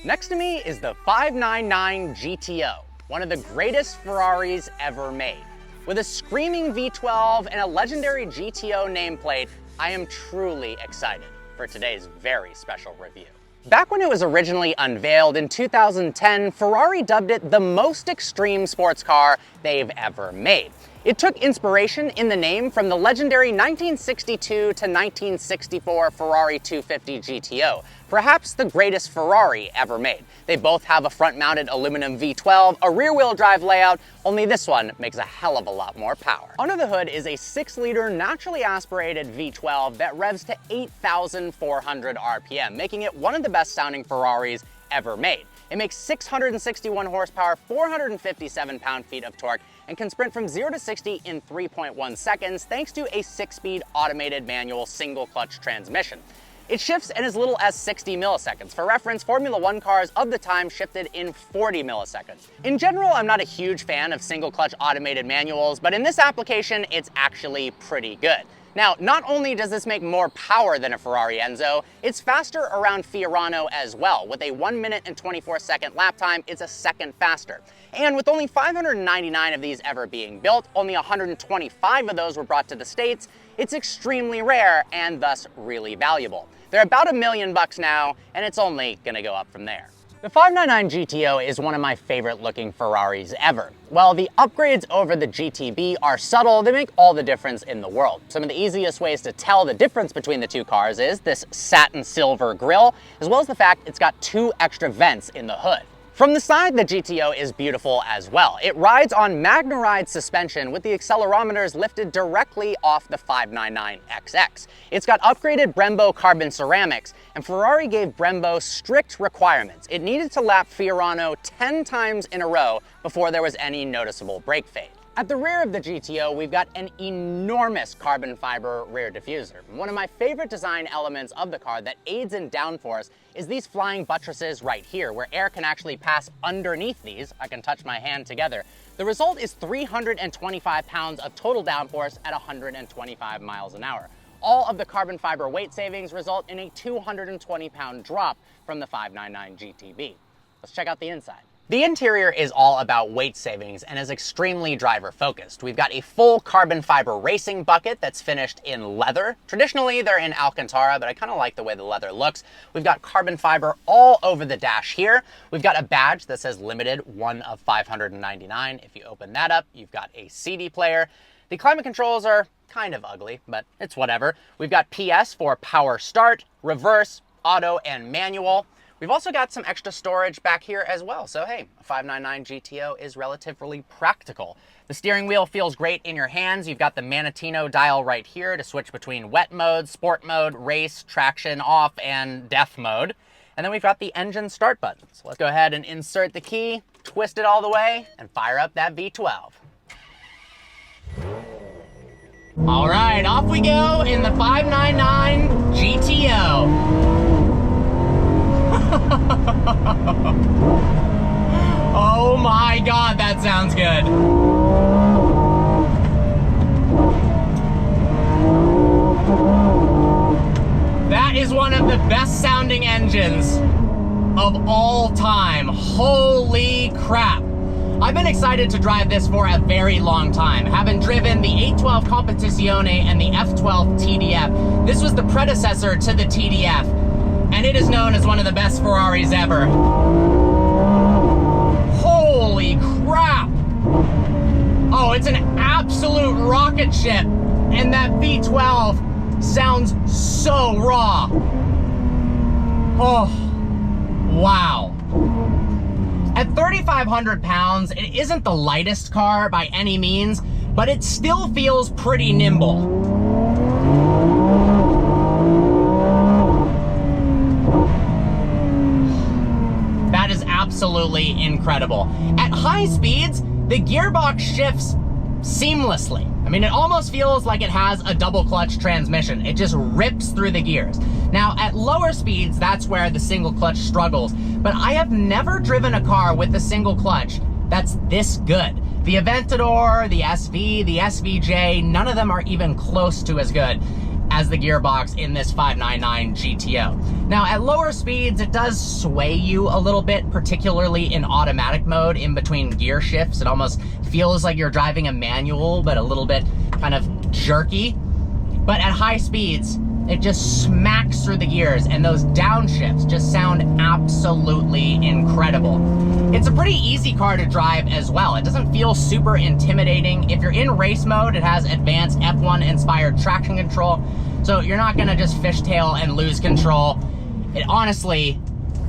Next to me is the 599 GTO, one of the greatest Ferraris ever made. With a screaming V12 and a legendary GTO nameplate, I am truly excited for today's very special review. Back when it was originally unveiled in 2010, Ferrari dubbed it the most extreme sports car they've ever made. It took inspiration in the name from the legendary 1962 to 1964 Ferrari 250 GTO, perhaps the greatest Ferrari ever made. They both have a front-mounted aluminum V12, a rear-wheel drive layout, only this one makes a hell of a lot more power. Under the hood is a 6-liter naturally aspirated V12 that revs to 8,400 RPM, making it one of the best-sounding Ferraris ever made. It makes 661 horsepower, 457 pound-feet of torque, and can sprint from 0 to 60 in 3.1 seconds thanks to a 6-speed automated manual single-clutch transmission. It shifts in as little as 60 milliseconds. For reference, Formula One cars of the time shifted in 40 milliseconds. In general, I'm not a huge fan of single-clutch automated manuals, but in this application, it's actually pretty good. Now, not only does this make more power than a Ferrari Enzo, it's faster around Fiorano as well. With a 1 minute and 24-second lap time, it's a second faster. And with only 599 of these ever being built, only 125 of those were brought to the States, it's extremely rare and thus really valuable. They're about $1 million now, and it's only gonna go up from there. The 599 GTO is one of my favorite looking Ferraris ever. While the upgrades over the GTB are subtle, they make all the difference in the world. Some of the easiest ways to tell the difference between the two cars is this satin silver grille, as well as the fact it's got 2 extra vents in the hood. From the side, the GTO is beautiful as well. It rides on Magna-Ride suspension with the accelerometers lifted directly off the 599XX. It's got upgraded Brembo carbon ceramics, and Ferrari gave Brembo strict requirements. It needed to lap Fiorano 10 times in a row before there was any noticeable brake fade. At the rear of the GTO, we've got an enormous carbon fiber rear diffuser. One of my favorite design elements of the car that aids in downforce is these flying buttresses right here, where air can actually pass underneath these. I can touch my hand together. The result is 325 pounds of total downforce at 125 miles an hour. All of the carbon fiber weight savings result in a 220-pound drop from the 599 GTB. Let's check out the inside. The interior is all about weight savings and is extremely driver focused. We've got a full carbon fiber racing bucket that's finished in leather. Traditionally, they're in Alcantara, but I kind of like the way the leather looks. We've got carbon fiber all over the dash here. We've got a badge that says limited 1 of 599. If you open that up, you've got a CD player. The climate controls are kind of ugly, but it's whatever. We've got PS for power start, reverse, auto, and manual. We've also got some extra storage back here as well. So hey, a 599 GTO is relatively practical. The steering wheel feels great in your hands. You've got the Manatino dial right here to switch between wet mode, sport mode, race, traction off, and death mode. And then we've got the engine start button. So let's go ahead and insert the key, twist it all the way, and fire up that V12. All right, off we go in the 599 GTO. Oh my God, that sounds good. That is one of the best sounding engines of all time. Holy crap. I've been excited to drive this for a very long time. Having driven the 812 Competizione and the F12 TDF, this was the predecessor to the TDF, and it is known as one of the best Ferraris ever. Holy crap! Oh, it's an absolute rocket ship, and that V12 sounds so raw. Oh, wow. At 3,500 pounds, it isn't the lightest car by any means, but it still feels pretty nimble. That is absolutely incredible. At high speeds, the gearbox shifts seamlessly. I mean, it almost feels like it has a double clutch transmission. It just rips through the gears. Now, at lower speeds, that's where the single clutch struggles. But I have never driven a car with a single clutch that's this good. The Aventador, the SV, the SVJ, none of them are even close to as good as the gearbox in this 599 GTO. Now, at lower speeds, it does sway you a little bit, particularly in automatic mode in between gear shifts. It almost feels like you're driving a manual, but a little bit kind of jerky. But at high speeds, it just smacks through the gears, and those downshifts just sound absolutely incredible. It's a pretty easy car to drive as well. It doesn't feel super intimidating. If you're in race mode, it has advanced F1 inspired traction control, so you're not gonna just fishtail and lose control. It honestly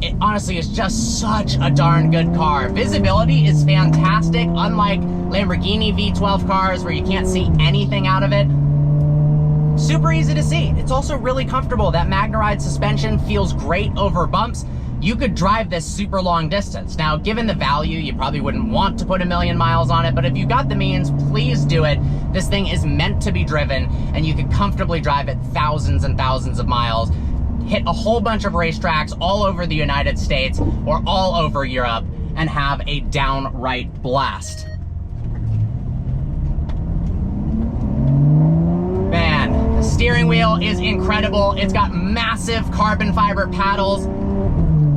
is just such a darn good car. Visibility is fantastic, unlike Lamborghini V12 cars where you can't see anything out of it. Super easy to see. It's also really comfortable. That MagneRide suspension feels great over bumps. You could drive this super long distance. Now, given the value, you probably wouldn't want to put 1,000,000 miles on it, but if you got the means, please do it. This thing is meant to be driven, and you could comfortably drive it thousands and thousands of miles, hit a whole bunch of racetracks all over the United States or all over Europe, and have a downright blast. Man, the steering wheel is incredible. It's got massive carbon fiber paddles.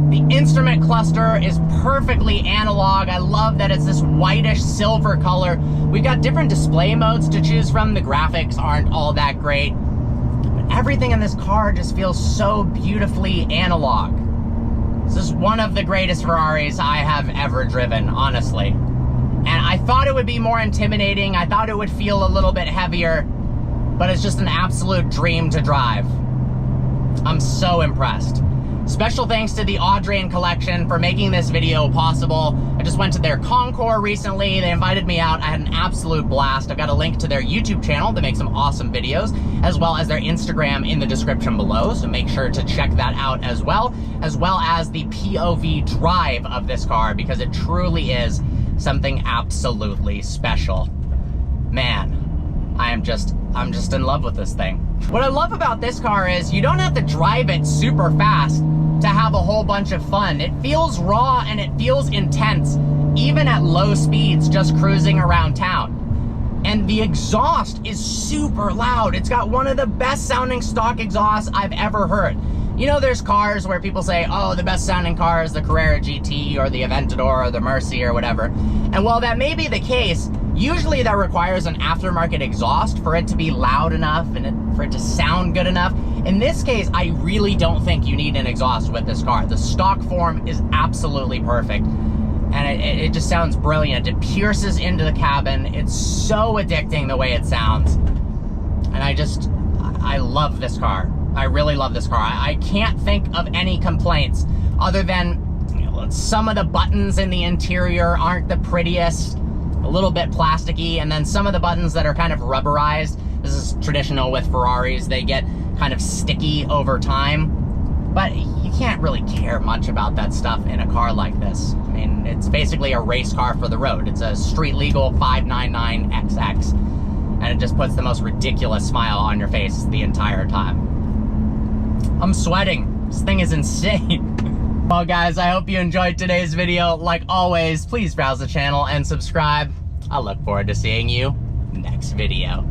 The instrument cluster is perfectly analog. I love that it's this whitish silver color. We've got different display modes to choose from. The graphics aren't all that great. But everything in this car just feels so beautifully analog. This is one of the greatest Ferraris I have ever driven, honestly. And I thought it would be more intimidating. I thought it would feel a little bit heavier, but it's just an absolute dream to drive. I'm so impressed. Special thanks to the Audrain collection for making this video possible. I just went to their Concours recently. They invited me out. I had an absolute blast. I've got a link to their YouTube channel that makes some awesome videos, as well as their Instagram in the description below, so make sure to check that out as well as the POV drive of this car, because it truly is something absolutely special. Man, I'm just in love with this thing. What I love about this car is you don't have to drive it super fast to have a whole bunch of fun. It feels raw and it feels intense, even at low speeds, just cruising around town. And the exhaust is super loud. It's got one of the best sounding stock exhausts I've ever heard. You know, there's cars where people say, oh, the best sounding car is the Carrera GT or the Aventador or the Mercy or whatever. And while that may be the case, usually that requires an aftermarket exhaust for it to be loud enough and for it to sound good enough. In this case, I really don't think you need an exhaust with this car. The stock form is absolutely perfect, and it just sounds brilliant. It pierces into the cabin. It's so addicting the way it sounds. And I love this car. I really love this car. I can't think of any complaints other than, you know, some of the buttons in the interior aren't the prettiest, a little bit plasticky, and then some of the buttons that are kind of rubberized. This is traditional with Ferraris. They get kind of sticky over time, but you can't really care much about that stuff in a car like this. I mean, it's basically a race car for the road. It's a street legal 599XX, and it just puts the most ridiculous smile on your face the entire time. I'm sweating. This thing is insane. Well, guys, I hope you enjoyed today's video. Like always, please browse the channel and subscribe. I look forward to seeing you next video.